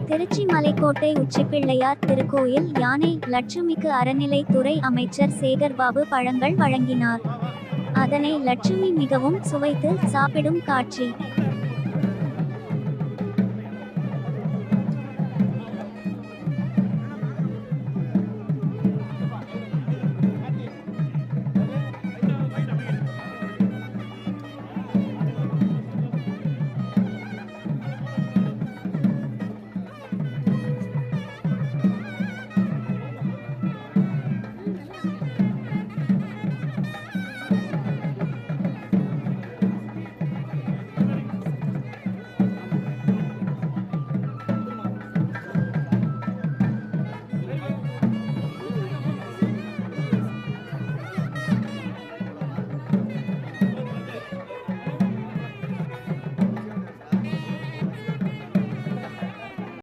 திருச்சி மலைக்கோட்டை உச்சிப்பிள்ளையார் திருக்கோயில் யானை லட்சுமிக்கு அறநிலைத்துறை அமைச்சர் சேகர்பாபு பழங்கள் வழங்கினார். அதனை லட்சுமி மிகவும் சுவைத்து சாப்பிடும் காட்சி